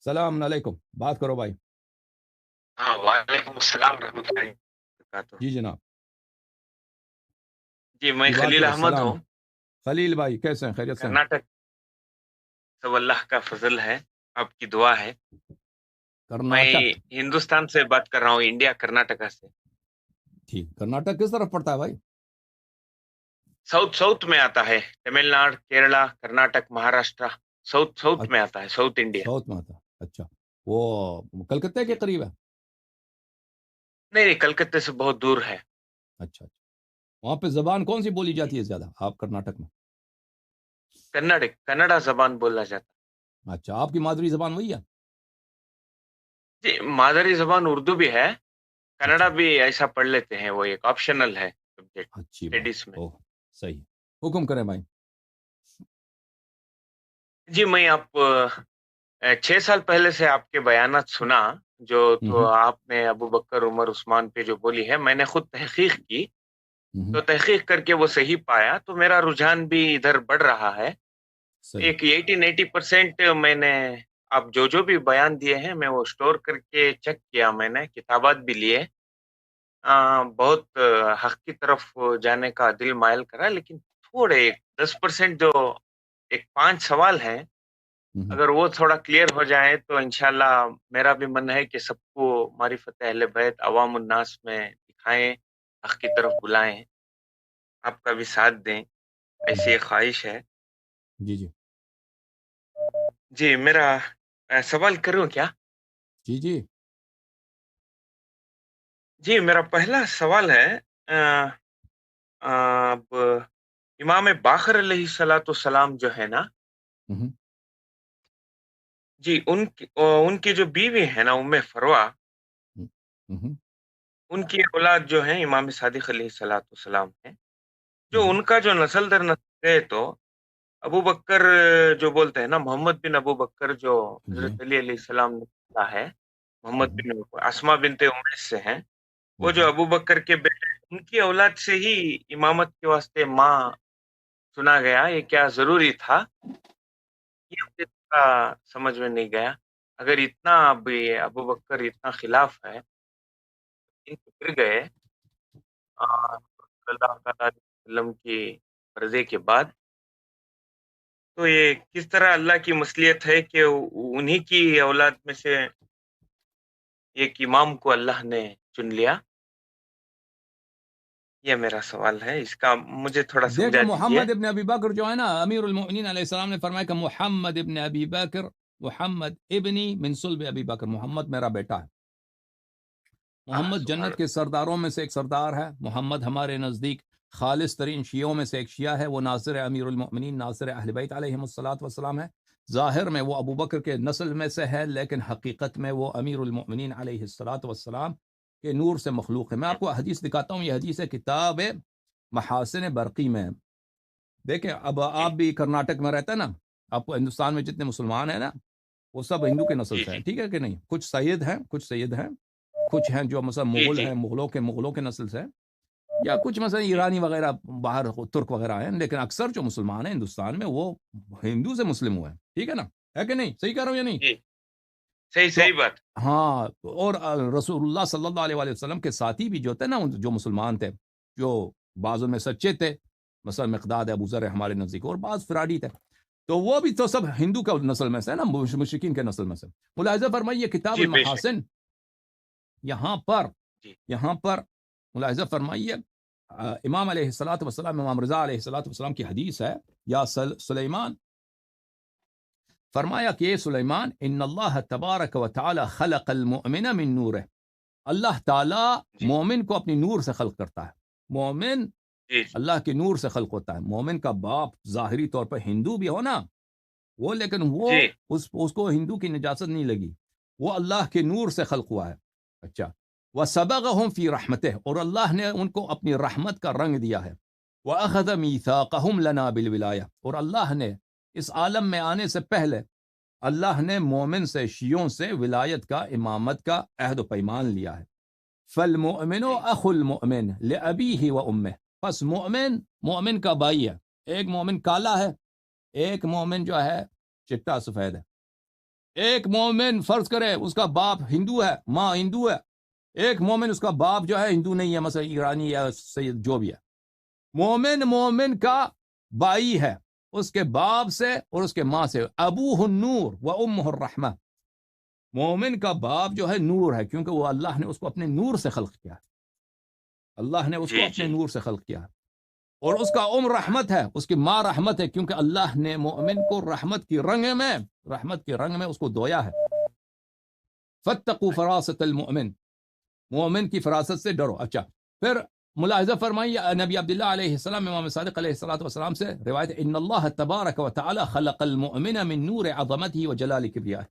السلام علیکم، بات کرو بھائی۔ ہاں وعلیکم السلام رحمۃ اللہ وبرکاتہ۔ جی جناب، جی میں جی بات خلیل کرو۔ احمد السلام ہوں، خلیل بھائی، کیسے ہیں؟ خیریت سے ہیں؟ کرناٹک۔ سب اللہ کا فضل ہے، آپ کی دعا ہے۔ میں کرناٹک؟ ہندوستان سے بات کر رہا ہوں، انڈیا کرناٹکا سے۔ ٹھیک، کرناٹک کس طرف پڑتا ہے بھائی؟ ساؤتھ میں آتا ہے، تمل ناڈو، کیرلا، کرناٹک، مہاراشٹرا، ساؤتھ میں اچھا، آتا ہے، ساؤتھ انڈیا۔ ساؤتھ میں آتا ہے۔ اچھا، وہ کلکتے کے جی قریب ہے؟ نہیں نہیں، کلکتے سے بہت دور ہے۔ اچھا اچھا، وہاں پہ زبان کون سی بولی جی جاتی ہے زیادہ آپ کرناٹک میں؟ کنڑا زبان بولا جاتا اچھا، آپ کی مادری زبان وہی ہے؟ ہے۔ جی مادری زبان اردو بھی ہے، اچھا، کنڑا بھی ایسا پڑھ لیتے ہیں، وہ ایک آپشنل ہے سبجیکٹ اچھی بات اسٹڈیز ہے، میں۔ اوہ صحیح، حکم کریں بھائی۔ جی میں آپ 6 سال پہلے سے آپ کے بیانات سنا، جو تو ہوں آپ نے ابو بکر عمر عثمان پہ جو بولی ہے، میں نے خود تحقیق کی، ہوں، تو تحقیق کر کے وہ صحیح پایا، تو میرا رجحان بھی ادھر بڑھ رہا ہے۔ صحیح، ایک 80-90% میں نے آپ جو بھی بیان دیے ہیں، میں وہ سٹور کر کے چیک کیا، میں نے کتابات بھی لیے۔ بہت حق کی طرف جانے کا دل مائل کرا، لیکن تھوڑے 10% جو ایک 5 سوال ہیں، ہوں، اگر وہ تھوڑا کلیئر ہو جائے تو انشاءاللہ میرا بھی من ہے کہ سب کو معرفت اہل بیت عوام الناس میں دکھائیں، حق کی طرف بلائیں، آپ کا بھی ساتھ دیں، ایسی جی ایک خواہش ہے۔ جی جی جی میرا سوال کروں کیا؟ جی جی، جی میرا پہلا سوال ہے، اب امام باقر علیہ السلام جو ہے نا، ہوں جی ان کی جو بیوی ہے نا ام فروہ، ہوں ان کی اولاد جو ہیں امام صادق علیہ السلام ہیں، جو ہوں، ان کا جو نسل در نسل گئے، تو ابو بکر جو بولتے ہیں نا، محمد بن ابو بکر جو جی، حضرت علی علیہ السلام نے کہا ہے، محمد ہوں بن اسما بنت امیس سے ہیں، وہ جو ہوں، ابو بکر کے بیٹے ہیں، ان کی اولاد سے ہی امامت کے واسطے ماں سنا گیا، یہ کیا ضروری تھا؟ یہ مجھے تھوڑا سمجھ میں نہیں گیا۔ اگر اتنا اب یہ ابو بکر اتنا خلاف ہے، ان کو گر گئے صلی اللہ تعالیٰ علیہ وسلم کی مرضی کے بعد، تو یہ کس طرح اللہ کی مصلیت ہے کہ انہی کی اولاد میں سے ایک امام کو اللہ نے چن لیا؟ یہ میرا سوال ہے، اس کا مجھے تھوڑا دیکھیں، سمجھا دیجئے۔ محمد ابن ابی بکر جو ہے نا، امیر المؤمنین علیہ السلام نے فرمایا کہ محمد ابن ابی بکر، محمد ابنی من صلب ابی بکر، محمد میرا بیٹا ہے۔ محمد سبحان جنت کے سرداروں میں سے ایک سردار ہے۔ محمد ہمارے نزدیک خالص ترین شیعوں میں سے ایک شیعہ ہے، وہ ناصر امیر المؤمنین، ناصر اہل بیت علیہم الصلاۃ والسلام ہے۔ ظاہر میں وہ ابو بکر کے نسل میں سے ہے، لیکن حقیقت میں وہ امیر المؤمنین علیہ الصلاۃ والسلام کے نور سے مخلوق ہے۔ میں آپ کو حدیث دکھاتا ہوں، یہ حدیث ہے کتاب محاسن برقی میں۔ دیکھیں، اب جی آپ بھی کرناٹک میں رہتے ہیں نا، آپ کو ہندوستان میں جتنے مسلمان ہیں نا، وہ سب ہندو کے نسل جی سے ہیں، جی ٹھیک ہے کہ نہیں؟ کچھ سید ہیں، کچھ سید ہیں، کچھ ہیں جو مثلا جی مغل جی ہیں، مغلوں کے نسل سے ہیں، یا کچھ مثلا جی ایرانی وغیرہ باہر ترک وغیرہ ہیں، لیکن اکثر جو مسلمان ہیں ہندوستان میں وہ ہندو سے مسلم ہوئے ہیں، ٹھیک ہے نا؟ ہے کہ نہیں؟ صحیح کہہ رہا ہوں یا نہیں؟ جی، صحیح تو صحیح بات۔ ہاں، اور رسول اللہ صلی اللہ علیہ وآلہ وسلم کے ساتھی بھی جو تھے نا، جو مسلمان تھے، جو بعضوں میں سچے تھے، مثلا مقداد ابو ذر ہمارے نزدیک، اور بعض فراڈی تھے، تو وہ بھی تو سب ہندو کا نسل میں سے ہے نا، مشرکین کے نسل میں سے۔ ملاحظہ فرمائیے کتاب جی بے شک۔ المحاسن، یہاں پر جی یہاں پر ملاحظہ فرمائیے، امام علیہ الصلاۃ والسلام، امام رضا علیہ الصلاۃ والسلام کی حدیث ہے، یا سلیمان، فرمایا کہ سلیمان، ان اللہ تبارک و تعالی خلق المؤمن من نور، اللہ تعالی جی مومن کو اپنی نور سے خلق کرتا ہے۔ مومن جی جی اللہ کے نور سے خلق ہوتا ہے۔ مومن کا باپ ظاہری طور پر ہندو بھی ہو نا، وہ لیکن وہ جی اس کو ہندو کی نجاست نہیں لگی، وہ اللہ کے نور سے خلق ہوا ہے۔ اچھا، وَسَبَغَهُمْ فِي رَحْمَتِهِ، اور اللہ نے ان کو اپنی رحمت کا رنگ دیا ہے۔ وَأَخَذَ مِيثَاقَهُمْ لَنَا بِالْوِلَایَةِ، اور اللہ نے اس عالم میں آنے سے پہلے اللہ نے مومن سے، شیعوں سے ولایت کا، امامت کا عہد و پیمان لیا ہے۔ فَالْمُؤْمِنُ جی أَخُو الْمُؤْمِنِ لِأَبِيهِ وَأُمِّهِ، پس مومن کا بھائی ہے۔ ایک مومن کالا ہے، ایک مومن جو ہے چٹا سفید ہے۔ ایک مومن فرض کرے اس کا باپ ہندو ہے، ماں ہندو ہے، ایک مومن اس کا باپ جو ہے ہندو نہیں ہے، مثلا ایرانی یا سید جو بھی ہے، مومن کا بائی ہے اس کے باپ سے اور اس کے ماں سے، ابوہ النور و امہ الرحمہ، مومن کا باپ جو ہے نور ہے، کیونکہ وہ اللہ نے اس کو اپنے نور سے خلق کیا، اللہ نے اس کو جی اپنے جی نور سے خلق کیا، اور اس کا رحمت ہے، اس کی ماں رحمت ہے، کیونکہ اللہ نے مومن کو رحمت کی رنگ میں اس کو دھویا ہے۔ فاتقوا فراست المؤمن، مومن کی فراست سے ڈرو۔ اچھا، پھر ملاحظہ فرمائیے نبی عبداللہ علیہ السلام، امام صادق علیہ السلام سے روایت، ان اللہ تبارک و تعالی خلق المؤمن من نور عظمته و جلال کبریائه،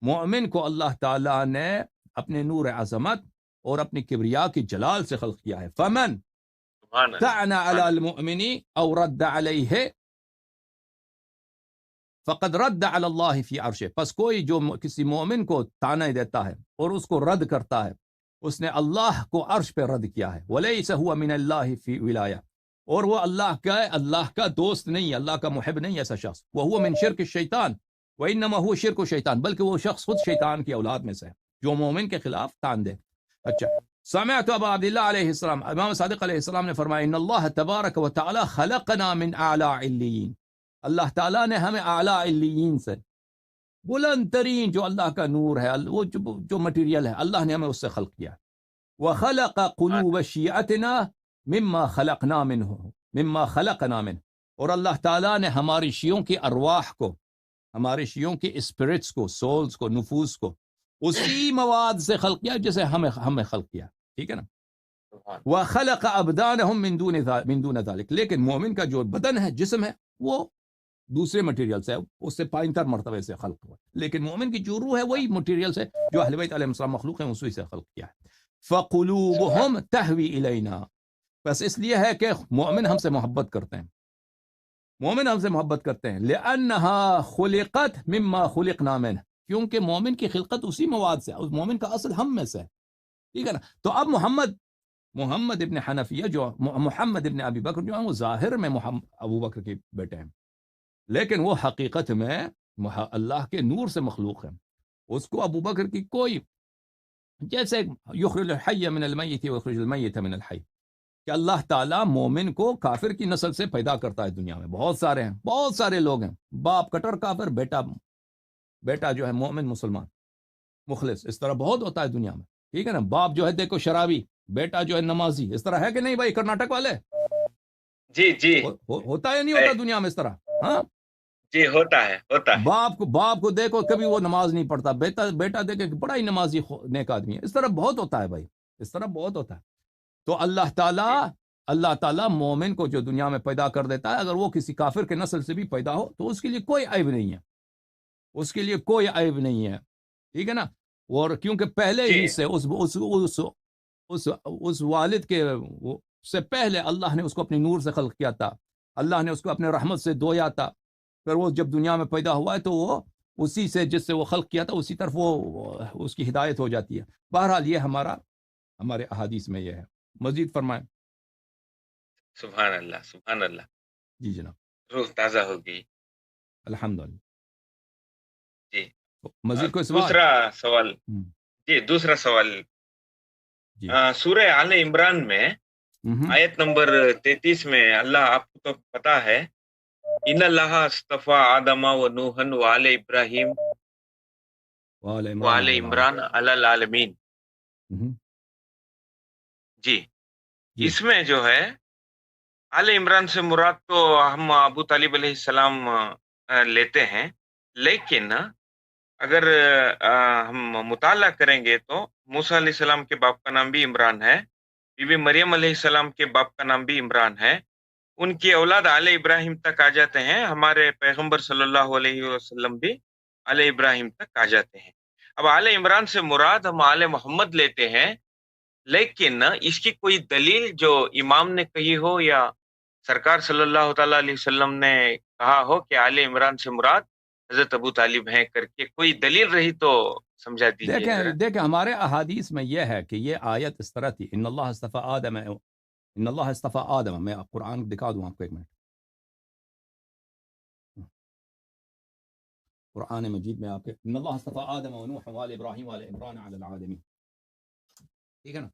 مومن کو اللہ تعالی نے اپنے نور عظمت اور اپنی کبریا کی جلال سے خلق کیا ہے۔ فمن سبحان اللہ تعنا سبحان على اللہ المؤمن او رد عليه فقد رد على اللہ فی عرشه، پس کوئی جو کسی مومن کو طعنہ دیتا ہے اور اس کو رد کرتا ہے، اس نے اللہ کو عرش پہ رد کیا ہے۔ ولیس هو من اللہ فی ولایہ، اور وہ اللہ کا دوست نہیں ہے، اللہ کا محب نہیں ایسا شخص۔ وهو من شرک الشیطان وانما هو شرک الشیطان، بلکہ وہ شخص خود شیطان کی اولاد میں سے ہے جو مومن کے خلاف تان دے۔ اچھا، سمعت ابا عبداللہ علیہ السلام، امام صادق علیہ السلام نے فرمایا، ان اللہ تبارک و تعالی خلقنا من اعلی علیین، اللہ تعالیٰ نے ہمیں اعلیٰ علیین سے، بلند ترین جو اللہ کا نور ہے، وہ جو مٹیریل ہے، اللہ نے ہمیں اس سے خلق کیا۔ وخلق قلوب شیعتنا مما خلقنا منه، اور اللہ تعالیٰ نے ہماری شیعوں کی ارواح کو، ہمارے شیعوں کی اسپرٹس کو، سولز کو، نفوس کو اسی مواد سے خلق کیا جسے ہمیں خلق کیا، ٹھیک ہے نا۔ سبحان وخلق ابدانهم من دون ذلك، لیکن مومن کا جو بدن ہے، جسم ہے، وہ دوسرے مٹیریل سے، اس سے پائنتر مرتبے سے خلق ہوا، لیکن مومن کی جو روح ہے وہی مٹیریل سے جو اہل بیت علیہ السلام مخلوق ہیں اسی سے خلق کیا ہے۔ فقلوبهم تہوی الینا، بس اس لیے ہے کہ مومن ہم سے محبت کرتے ہیں، مومن ہم سے محبت کرتے ہیں، لأنها خلقت مما خلقنا منه، کیونکہ مومن کی خلقت اسی مواد سے، اس مومن کا اصل ہم میں سے ہے، ٹھیک ہے نا۔ تو اب محمد ابن حنفیہ جو محمد ابن ابی بکر جو ہیں، وہ ظاہر میں ابو بکر کے بیٹے ہیں، لیکن وہ حقیقت میں اللہ کے نور سے مخلوق ہے، اس کو ابو بکر کی کوئی، جیسے یخرج الحی من المیت ویخرج المیت من الحی، کہ اللہ تعالیٰ مومن کو کافر کی نسل سے پیدا کرتا ہے، دنیا میں بہت سارے ہیں، بہت سارے لوگ ہیں، باپ کٹر کافر، بیٹا جو ہے مومن مسلمان مخلص، اس طرح بہت ہوتا ہے دنیا میں، ٹھیک ہے نا۔ باپ جو ہے دیکھو شرابی، بیٹا جو ہے نمازی، اس طرح ہے کہ نہیں بھائی کرناٹک والے؟ جی جی ہوتا ہے نہیں ہوتا دنیا میں اس طرح؟ ہاں جی، ہوتا ہے باپ کو دیکھو کبھی وہ نماز نہیں پڑھتا، بیٹا دیکھے کہ بڑا ہی نمازی نیک آدمی ہے، اس طرح بہت ہوتا ہے بھائی، اس طرح بہت ہوتا ہے۔ تو اللہ تعالیٰ مومن کو جو دنیا میں پیدا کر دیتا ہے، اگر وہ کسی کافر کے نسل سے بھی پیدا ہو تو اس کے لیے کوئی عیب نہیں ہے، اس کے لیے کوئی عیب نہیں ہے، ٹھیک ہے نا۔ اور کیونکہ پہلے ہی سے اس والد کے سے پہلے اللہ نے اس کو اپنی نور سے خلق کیا تھا، اللہ نے اس کو اپنے رحمت سے دھویا تھا، پھر وہ جب دنیا میں پیدا ہوا ہے تو وہ اسی سے، جس سے وہ خلق کیا تھا، اسی طرف وہ اس کی ہدایت ہو جاتی ہے۔ بہرحال یہ ہمارے احادیث میں یہ ہے۔ مزید فرمائیں۔ سبحان اللہ سبحان اللہ، جی جناب، روح تازہ ہو گئی۔ الحمدللہ۔ جی، مزید کوئی سوال؟ دوسرا سوال جی، سورہ آل عمران میں آیت نمبر 33 میں، اللہ، آپ کو تو پتا ہے، ان اللہ اصطفیٰ آدم و نوحا و آل ابراہیم و آل عمران علی العالمین، جی، اس میں جو ہے آل عمران سے مراد تو ہم ابو طالب علیہ السلام لیتے ہیں، لیکن اگر ہم مطالعہ کریں گے تو موسیٰ علیہ السلام کے باپ کا نام بھی عمران ہے، بی بی مریم علیہ السلام کے باپ کا نام بھی عمران ہے، ان کی اولاد آل ابراہیم تک آ جاتے ہیں، ہمارے پیغمبر صلی اللہ علیہ وسلم بھی آل ابراہیم تک آ جاتے ہیں۔ اب آل عمران سے مراد ہم آل محمد لیتے ہیں، لیکن اس کی کوئی دلیل جو امام نے کہی ہو یا سرکار صلی اللہ تعالیٰ علیہ وسلم نے کہا ہو کہ آل عمران سے مراد حضرت ابو طالب ہیں کر کے، کوئی دلیل رہی تو سمجھا دیجیے۔ دیکھیں ہمارے احادیث میں یہ ہے کہ یہ آیت اس طرح تھی، ان اللہ اصطفیٰ آدم، میں قرآن دکھا دوں آپ کو، ایک منٹ۔ قرآن مجید میں آپ کے ان اللہ اصطفیٰ آدم و نوح وآل ابراہیم وآل عمران علی العالمین، ٹھیک ہے نا؟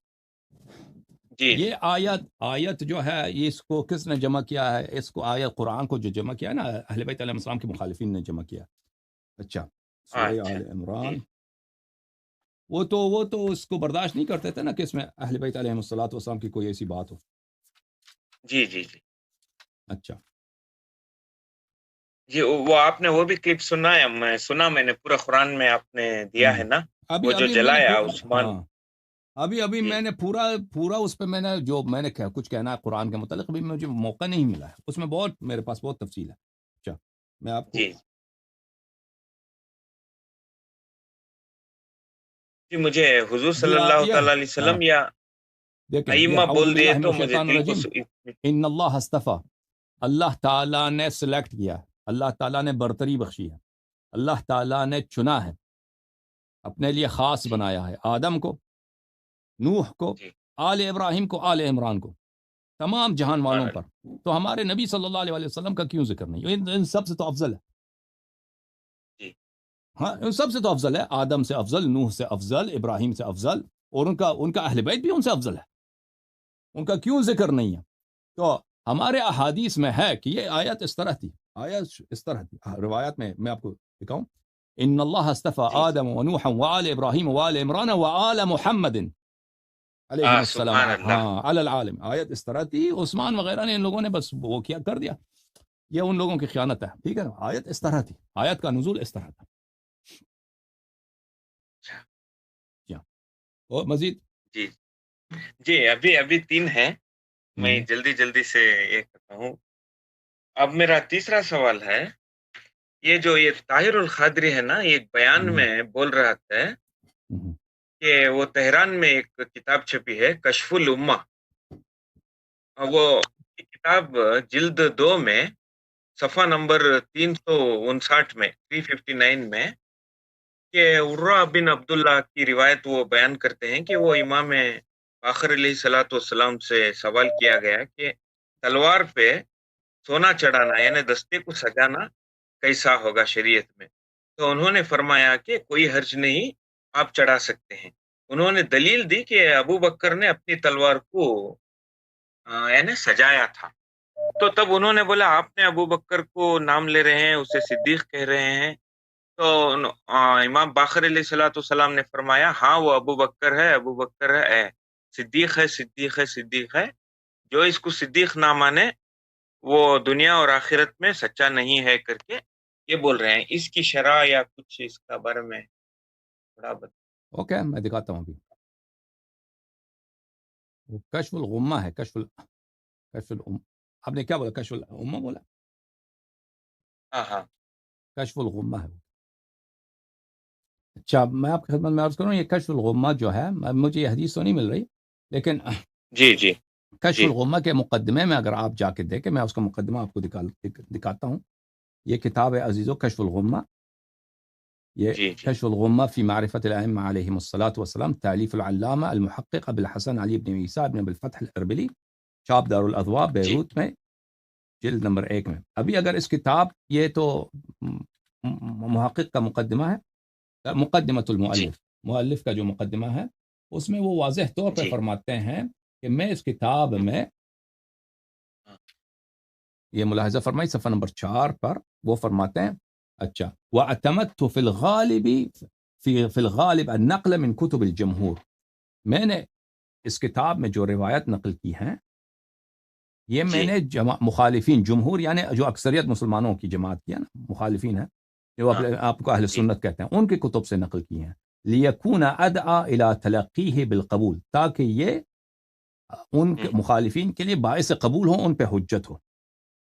جی یہ آیت جو ہے یہ اس کو کس نے جمع کیا ہے؟ اس کو آیت قرآن کو جو جمع کیا ہے نا، اہل بیت علیہ السلام کے مخالفین نے جمع کیا. اچھا سورہ اچھا آل عمران، جی وہ تو اس کو برداشت نہیں کرتے تھے نا کہ اس میں اہل بیت علیہ السلام کی کوئی ایسی بات ہو. جی جی جی اچھا جی وہ آپ نے وہ بھی کلپ سنا ہے؟ میں نے پورا قرآن میں آپ نے دیا ہے نا، وہ جو ابھی میں نے جلایا عثمان. ہاں ابھی جی میں نے پورا اس پہ میں نے کچھ کہنا ہے قرآن کے متعلق، ابھی مجھے موقع نہیں ملا ہے، اس میں میرے پاس بہت تفصیل ہے. اچھا میں آپ کو جی جی مجھے حضور صلی اللہ تعالی علیہ ہاں وسلم یا دیکھیں یہ ائمہ اعوذ بول دیے باللہ من تو مجھے الشیطان دل کو الرجیم، ان اللہ اصطفیٰ، اللہ تعالیٰ نے سلیکٹ کیا ہے، اللہ تعالیٰ نے برتری بخشی ہے، اللہ تعالیٰ نے چنا ہے، اپنے لیے خاص جی بنایا ہے آدم کو، نوح کو، جی آل ابراہیم کو، آل عمران کو، تمام جہان والوں سبحان پر. تو ہمارے نبی صلی اللہ علیہ وسلم کا کیوں ذکر نہیں؟ ان سب سے تو افضل ہے. جی ہاں ان سب سے تو افضل ہے، آدم سے افضل، نوح سے افضل، ابراہیم سے افضل، اور ان کا اہل بیت بھی ان سے افضل ہے، ان کا کیوں ذکر نہیں ہے؟ تو ہمارے احادیث میں ہے کہ یہ آیت اس طرح تھی، روایات میں آپ کو دکھاؤں. ان اللہ اصطفى جی آدم ونوحا وآل ابراہیم وآل عمران وآل محمد علیہ السلام سبحان اللہ. ہاں علی العالم. آیت اس طرح تھی، عثمان وغیرہ نے ان لوگوں نے بس وہ کیا کر دیا، یہ ان لوگوں کی خیانت ہے. ٹھیک ہے نا؟ آیت اس طرح تھی، آیت کا نزول اس طرح تھا. اور مزید جی جی ابھی 3 ہیں، میں جلدی سے یہ کرتا ہوں. اب میرا تیسرا سوال ہے، یہ طاہر القادری ہے نا، ایک بیان میں بول رہا تھا کہ وہ تہران میں ایک کتاب چھپی ہے کشف الامہ، وہ کتاب جلد 2 میں صفحہ نمبر 359 میں 359 میں کہ عروہ بن عبداللہ کی روایت وہ بیان کرتے ہیں کہ وہ امام باقر علیہ الصلوۃ والسلام سے سوال کیا گیا کہ تلوار پہ سونا چڑھانا یعنی دستے کو سجانا کیسا ہوگا شریعت میں؟ تو انہوں نے فرمایا کہ کوئی حرج نہیں، آپ چڑھا سکتے ہیں. انہوں نے دلیل دی کہ ابو بکر نے اپنی تلوار کو یعنی سجایا تھا. تو تب انہوں نے بولا آپ نے ابو بکر کو نام لے رہے ہیں، اسے صدیق کہہ رہے ہیں. تو امام باقر علیہ الصلوۃ والسلام نے فرمایا ہاں وہ ابو بکر ہے، صدیق ہے. جو اس کو صدیق نہ مانے وہ دنیا اور آخرت میں سچا نہیں ہے کر کے یہ بول رہے ہیں. اس کی شرح یا کچھ اس کا بارے میں تھوڑا اوکے میں دکھاتا ہوں. ابھی وہ کشف الغمہ ہے، کشف الام. آپ نے کیا بولا؟ کشف الامہ بولا؟ ہاں کشف الغمہ ہے. اچھا میں آپ کی خدمت میں عرض کروں، یہ کشف الغمہ جو ہے، مجھے یہ حدیث تو نہیں مل رہی، لیکن جی جی کشف جی الغمہ کے مقدمے میں اگر آپ جا کے دیکھیں، میں اس کا مقدمہ آپ کو دکھاتا ہوں. یہ کتاب ہے عزیزو کشف الغمہ. یہ جی جی کشف الغمہ فی معرفت الائمہ علیہم الصلاۃ والسلام، تالیف العلامہ المحقق ابو الحسن علی بن عیسیٰ بن ابو الفتح الاربلی، چاپ دار الاضواء جی بیروت میں، جلد نمبر 1 میں. ابھی اگر اس کتاب، یہ تو محقق کا مقدمہ ہے، مقدمۃ جی مؤلف کا جو مقدمہ ہے، اس میں وہ واضح طور پہ جی فرماتے ہیں کہ میں اس کتاب میں، یہ ملاحظہ فرمائی صفحہ نمبر 4 پر، وہ فرماتے ہیں اچھا وَاعْتَمَدْتُ فِي الْغَالِبِ فِي الْغَالِبِ النَّقْلَ مِنْ كُتُبِ الْجَمْهُور. میں نے اس کتاب میں جو روایت نقل کی ہیں، یہ میں جی نے مخالفین، جمہور یعنی جو اکثریت مسلمانوں کی جماعت کی ہے نا، مخالفین ہیں جو آپ کو اہل جی سنت کہتے ہیں، ان کی کتب سے نقل کی ہیں. لِيَكُونَ أَدْعَى إِلَى تَلَقِّيهِ بِالْقَبُول، تاکہ یہ ان کے مخالفین کے لیے باعث قبول ہو، ان پہ حجت ہو.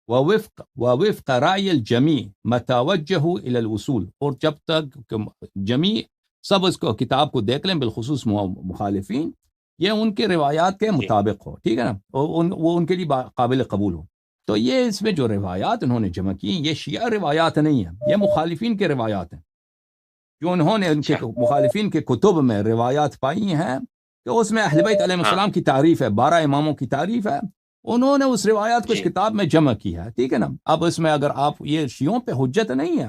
ووفق رأی الجمیع متى وجهوا إلى الوصول، اور جب تک جمیع سب اس کو کتاب کو دیکھ لیں، بالخصوص مخالفین، یہ ان کے روایات کے مطابق ہو. ٹھیک ہے نا؟ وہ ان کے لیے قابل قبول ہو. تو یہ اس میں جو روایات انہوں نے جمع کی، یہ شیعہ روایات نہیں ہیں، یہ مخالفین کے روایات ہیں، جو انہوں نے ان کے مخالفین کے کتب میں روایات پائی ہیں کہ اس میں اہل بیت علیہ السلام کی تعریف ہے، 12 اماموں کی تعریف ہے، انہوں نے اس روایات کو اس کتاب میں جمع کی ہے. ٹھیک ہے نا؟ اب اس میں اگر آپ، یہ شیعوں پہ حجت نہیں ہے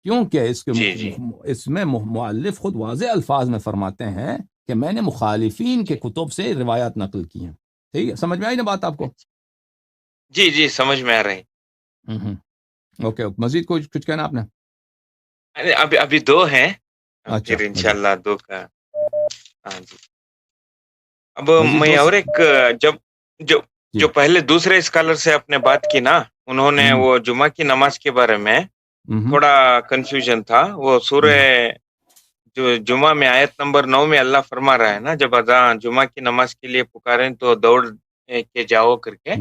کیونکہ اس کے جی جی اس میں مؤلف خود واضح الفاظ میں فرماتے ہیں کہ میں نے مخالفین کے کتب سے روایات نقل کی ہیں. ٹھیک ہے، سمجھ میں آئی نا بات آپ کو؟ جی جی سمجھ میں آ رہی. اوکے، مزید کچھ کہنا آپ نے؟ ابھی ابھی 2 ہیں، اچھا، پھر مزید انشاءاللہ 2 کا. ہاں جی. اب مزید میں اور دوست. ایک جب جو جی. جو پہلے دوسرے اسکالر سے آپ نے بات کی نا، انہوں نے وہ جمعہ کی نماز کے بارے میں تھوڑا کنفیوژن تھا. وہ سورہ جو جمعہ میں آیت نمبر 9 میں اللہ فرما رہا ہے نا، جب اذان جمعہ کی نماز کے لیے پکاریں تو دوڑ کے جاؤ کر کے.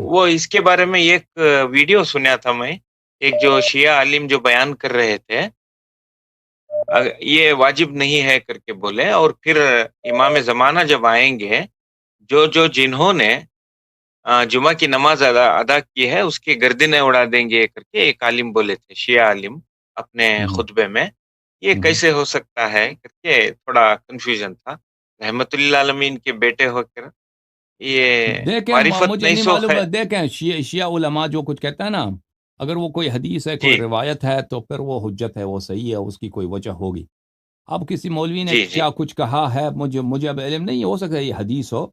وہ اس کے بارے میں ایک ویڈیو سنیا تھا میں، ایک جو شیعہ عالم جو بیان کر رہے تھے یہ واجب نہیں ہے کر کے بولے، اور پھر امام زمانہ جب آئیں گے جنہوں نے جمعہ کی نماز ادا کی ہے اس کی گردنیں اڑا دیں گے کر کے ایک عالم بولے تھے، شیعہ عالم اپنے خطبے میں. یہ کیسے ہو سکتا ہے کر کے تھوڑا کنفیوژن تھا. رحمت اللہ عالمین کے بیٹے ہو کر یہ دیکھیں، معرفت مجھے نہیں نہیں سو معلوم ہے. ہے. دیکھیں شیعہ علماء جو کچھ کہتا ہے نا، اگر وہ کوئی حدیث ہے، کوئی جی روایت ہے، تو پھر وہ حجت ہے، وہ صحیح ہے، اس کی کوئی وجہ ہوگی. اب کسی مولوی نے جی جی کیا کچھ کہا ہے، مجھے اب علم نہیں، ہو سکتا ہے یہ حدیث ہو،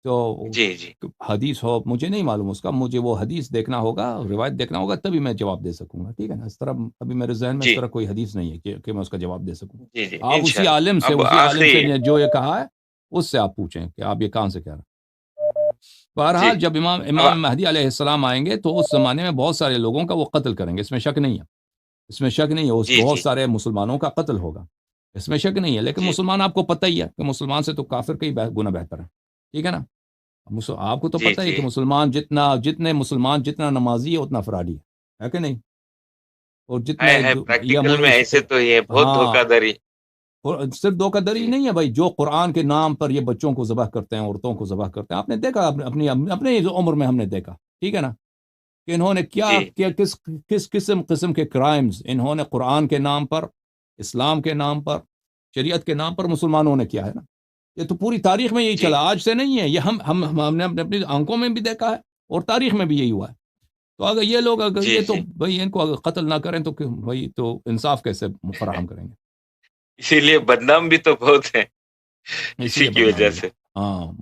تو جی جی حدیث ہو، مجھے نہیں معلوم اس کا. مجھے وہ حدیث دیکھنا ہوگا، روایت دیکھنا ہوگا، تبھی میں جواب دے سکوں گا. ٹھیک ہے نا؟ اس طرح ابھی میرے ذہن میں اس جی طرح کوئی حدیث نہیں ہے کہ میں اس کا جواب دے سکوں. جی جی آپ اسی انشاءاللہ. عالم سے اب آخری. جو یہ کہا ہے اس سے آپ پوچھیں کہ آپ یہ کہاں سے کہہ رہے ہیں. جی بہرحال جب اب امام مہدی علیہ السلام آئیں گے تو اس زمانے میں بہت سارے لوگوں کا وہ قتل کریں گے، اس میں شک نہیں ہے. اس میں شک نہیں ہے، اس جی بہت جی سارے مسلمانوں کا قتل ہوگا، اس میں شک نہیں ہے. لیکن جی مسلمان آپ کو پتہ ہی ہے کہ مسلمان سے تو کافر کئی گنا بہتر ہے. ٹھیک ہے نا؟ آپ کو تو جی پتہ ہی ہے جی کہ جتنے مسلمان جتنا نمازی ہے اتنا فراڈی ہے کہ نہیں؟ اور جتنے ہے پریکٹیکل میں ایسے تو یہ بہت ہاں، دھوکہ دھڑی. صرف دھوکہ دھڑی جی نہیں ہے بھائی، جو قرآن کے نام پر یہ بچوں کو ذبح کرتے ہیں، عورتوں کو ذبح کرتے ہیں، آپ نے دیکھا اپنے عمر میں ہم نے دیکھا. ٹھیک ہے نا؟ کہ انہوں نے جی کس قسم کے کرائمز انہوں نے قرآن کے نام پر، اسلام کے نام پر، شریعت کے نام پر مسلمانوں نے کیا ہے نا. یہ تو پوری تاریخ میں یہی جی چلا، آج سے نہیں ہے یہ. ہم نے اپنی آنکھوں میں بھی دیکھا ہے اور تاریخ میں بھی یہی ہوا ہے. تو اگر یہ لوگ جی یہ تو جی بھائی ان کو اگر قتل نہ کریں تو بھائی تو انصاف کیسے فراہم کریں گے؟ اسی لیے بدنام بھی تو بہت ہے اسی اسی لیے کی وجہ بدنام بھی. سے. ہاں،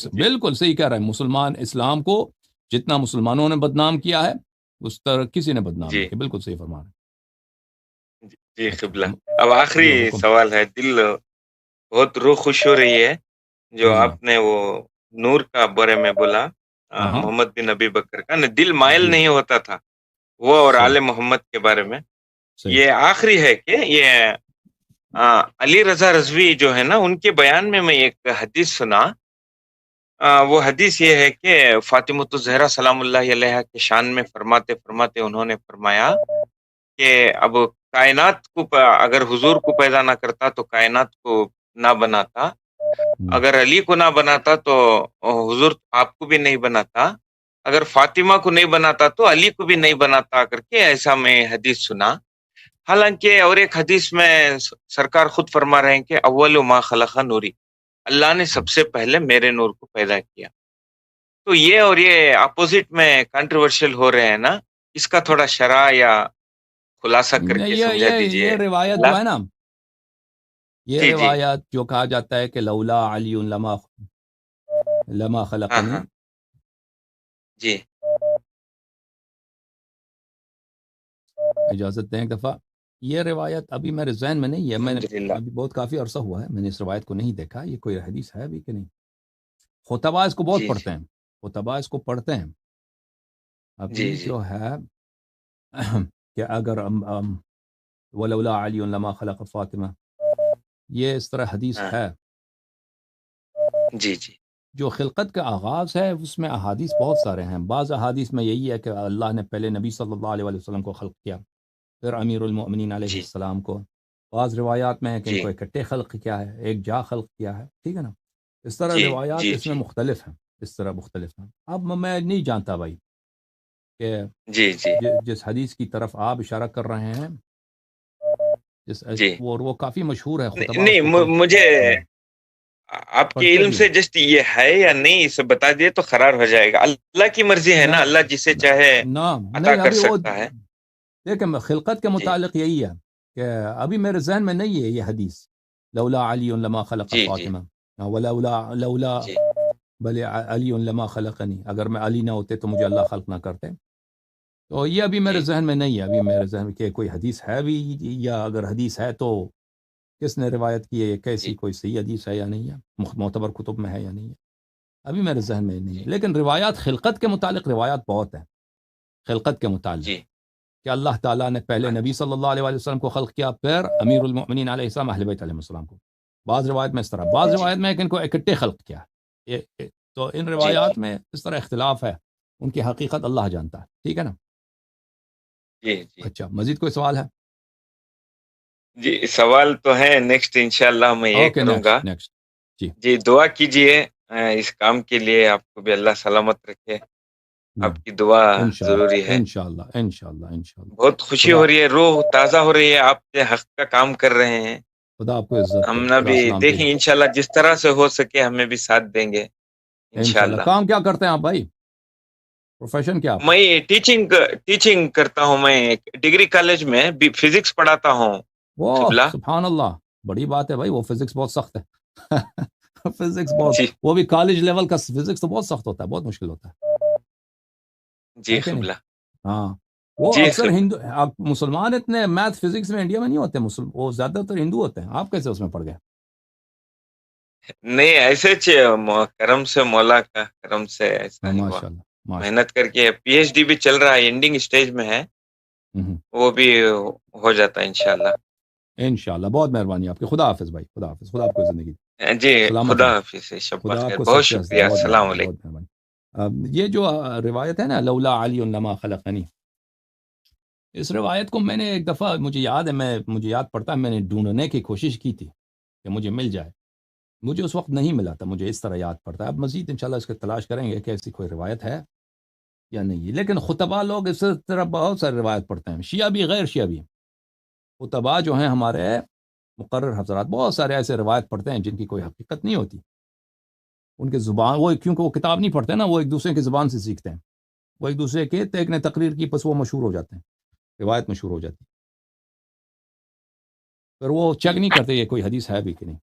جی بالکل صحیح کہہ رہے ہیں. مسلمان اسلام کو جتنا مسلمانوں نے بدنام کیا ہے اس طرح کسی نے بدنام نہیں جی کیا. بالکل صحیح فرما رہے جی ہیں. قبلہ. اچھا، اب آخری جی حکم. سوال ہے. دل بہت روح خوش ہو رہی ہے جو جی جی. آپ نے وہ نور کا بارے میں بولا، ہاں ہاں، محمد بن ابی بکر کا نا دل مائل جی نہیں ہوتا تھا وہ، اور صحیح آل محمد کے بارے میں. صحیح. یہ آخری ہے کہ یہ علی رضا رضوی جو ہے نا ان کے بیان میں ایک حدیث سنا. وہ حدیث یہ ہے کہ فاطمۃ الزہرا سلام اللہ علیہ کے شان میں فرماتے فرماتے انہوں نے فرمایا کہ اب کائنات کو اگر حضور کو پیدا نہ کرتا تو کائنات کو نہ بناتا، اگر علی کو نہ بناتا تو حضور آپ کو بھی نہیں بناتا، اگر فاطمہ کو نہیں بناتا تو علی کو بھی نہیں بناتا کر کے ایسا میں حدیث سنا. حالانکہ اور ایک حدیث میں سرکار خود فرما رہے ہیں کہ اول ما خلق نوری، اللہ نے سب سے پہلے میرے نور کو پیدا کیا. تو یہ اور یہ اپوزٹ میں کنٹروورشل ہو رہے ہیں نا، اس کا تھوڑا شرح یا خلاصہ کر کے سمجھا یہ دیجئے. روایت اللہ. جو ہے نا، یہ جی جی روایت جو کہا جاتا ہے کہ لولا علی لما ہاں خلقنی، ہاں جی اجازت دیں ایک دفعہ. یہ روایت ابھی میرے ذہن میں نہیں ہے، میں نے الحمدللہ. ابھی بہت کافی عرصہ ہوا ہے میں نے اس روایت کو نہیں دیکھا. یہ کوئی حدیث ہے ابھی کہ نہیں؟ خطبہ اس کو بہت جی پڑھتے جی ہیں، خطبہ اس کو پڑھتے ہیں. جی ابھی جی جو ہے کہ اگر ولولا علی لما خلق فاطمہ، یہ اس طرح حدیث ہاں ہے. جی جی جو خلقت کا آغاز ہے اس میں احادیث بہت سارے ہیں. بعض احادیث میں یہی ہے کہ اللہ نے پہلے نبی صلی اللہ علیہ وسلم کو خلق کیا، پھر امیر المؤمنین علیہ جی السلام کو. بعض روایات میں ہے کہ ان جی کو اکٹھے خلق کیا ہے، ایک جا خلق کیا ہے. ٹھیک ہے نا؟ اس طرح جی روایات جی اس میں جی مختلف ہیں، اس طرح مختلف ہیں. اب میں نہیں جانتا بھائی کہ جی جی جس حدیث کی طرف آپ اشارہ کر رہے ہیں، جی وہ کافی مشہور ہے، خطبہ اس نہیں کو پڑھ. مجھے آپ کے پڑھتے علم بھی سے ہیں. جسٹ یہ ہے یا نہیں اسے بتا دیے تو قرار ہو جائے گا. اللہ کی مرضی ہے نا، اللہ جسے چاہے نہ عطا نہیں، کر ابھی وہ سکتا ہے. دیکھیں خلقت کے جی متعلق یہی ہے کہ ابھی میرے ذہن میں نہیں ہے یہ حدیث، لولا علی لما خلق جی جی فاطمہ، لولا جی بل علی لما خلقنی، اگر میں علی نہ ہوتے تو مجھے اللہ خلق نہ کرتے. تو یہ ابھی میرے جی ذہن میں نہیں ہے، ابھی میرے ذہن میں کہ کوئی حدیث ہے بھی، یا اگر حدیث ہے تو کس نے روایت کی ہے، یہ کیسی جی کوئی صحیح حدیث ہے یا نہیں ہے، معتبر کتب میں ہے یا نہیں ہے، ابھی میرے ذہن میں نہیں ہے. جی لیکن روایات خلقت کے متعلق روایات بہت ہیں، خلقت کے متعلق جی کہ اللہ تعالیٰ نے پہلے نبی صلی اللہ علیہ وسلم کو خلق کیا، پھر امیر المؤمنین علیہ السلام اہل بیت علیہ السلام کو. بعض روایت میں اس طرح، بعض جی روایت میں کہ ان کو اکٹھے خلق کیا. تو ان جی روایات میں اس طرح اختلاف ہے، ان کی حقیقت اللہ جانتا ہے. ٹھیک ہے نا؟ جی جی اچھا، مزید کوئی سوال ہے؟ جی سوال تو ہے، نیکسٹ انشاءاللہ میں یہ اوکے، کروں گا. نیکسٹ. جی جی دعا کیجئے اس کام کے لیے، آپ کو بھی اللہ سلامت رکھے. آپ کی دعا ضروری ہے. انشاءاللہ انشاءاللہ انشاءاللہ. بہت خوشی خدا ہو رہی ہے، روح تازہ ہو رہی ہے، آپ کے حق کا کام کر رہے ہیں. خدا آپ کو عزت ہم دے، نہ خدا بھی سلامتی دیکھیں دے. انشاءاللہ جس طرح سے ہو سکے ہمیں بھی ساتھ دیں گے انشاءاللہ. انشاءاللہ. کام کیا کرتے ہیں آپ بھائی؟ پروفیشن کیا آپ کا؟ میں ٹیچنگ کرتا ہوں. میں ڈگری کالج میں بھی فزکس پڑھاتا ہوں. وہ قبلہ سبحان اللہ، بڑی بات ہے بھائی. وہ فزکس بہت سخت ہے. فزکس بہت، جی وہ بھی کالج لیول کا فزکس تو بہت سخت ہوتا ہے، بہت مشکل ہوتا جی ہے کہ نہیں؟ قبلہ ہاں. وہ جی اکثر قبلہ. ہندو، آپ مسلمان اتنے میتھ فزکس میں انڈیا میں نہیں ہوتے، وہ زیادہ تر ہندو ہوتے ہیں. آپ کیسے اس میں پڑ گئے؟ نہیں ایسے کرم سے، مولا کا کرم سے ایسا ہی ہوا. ماشاء اللہ ماشاء محنت کر کے پی ایچ ڈی بھی چل رہا ہے، اینڈنگ سٹیج میں ہے. اللہ. وہ بھی ہو جاتا ہے انشاءاللہ. انشاءاللہ. بہت مہربانی آپ کی. خدا حافظ بھائی، خدا حافظ. خدا آپ کو زندگی دے. جی سلامت خدا رہیں. حافظ، شب خدا آپ بخیر، کو بہت سب سے ہنسے. شکریہ، بہت السلام مہربانی، علیکم. بہت مہربانی. یہ جو روایت ہے نا، لولا علی لما خلقنی، اس روایت کو میں نے ایک دفعہ، مجھے یاد ہے، مجھے یاد پڑتا ہے، میں نے ڈھونڈنے کی کوشش کی تھی کہ مجھے مل جائے. مجھے اس وقت نہیں ملا تھا، مجھے اس طرح یاد پڑتا ہے. اب مزید انشاءاللہ اس کی تلاش کریں گے کہ ایسی کوئی روایت ہے یا نہیں. لیکن خطبہ لوگ اس طرح بہت ساری روایت پڑھتے ہیں، شیعہ بھی غیر شیعہ بھی. خطبہ جو ہیں ہمارے مقرر حضرات بہت سارے ایسے روایت پڑھتے ہیں جن کی کوئی حقیقت نہیں ہوتی. ان کے زبان، وہ کیونکہ وہ کتاب نہیں پڑھتے نا، وہ ایک دوسرے کی زبان سے سیکھتے ہیں. وہ ایک دوسرے کے ایک نے تقریر کی، پس وہ مشہور ہو جاتے ہیں، روایت مشہور ہو جاتی ہے. پھر وہ چیک نہیں کرتے یہ کوئی حدیث ہے بھی کہ نہیں.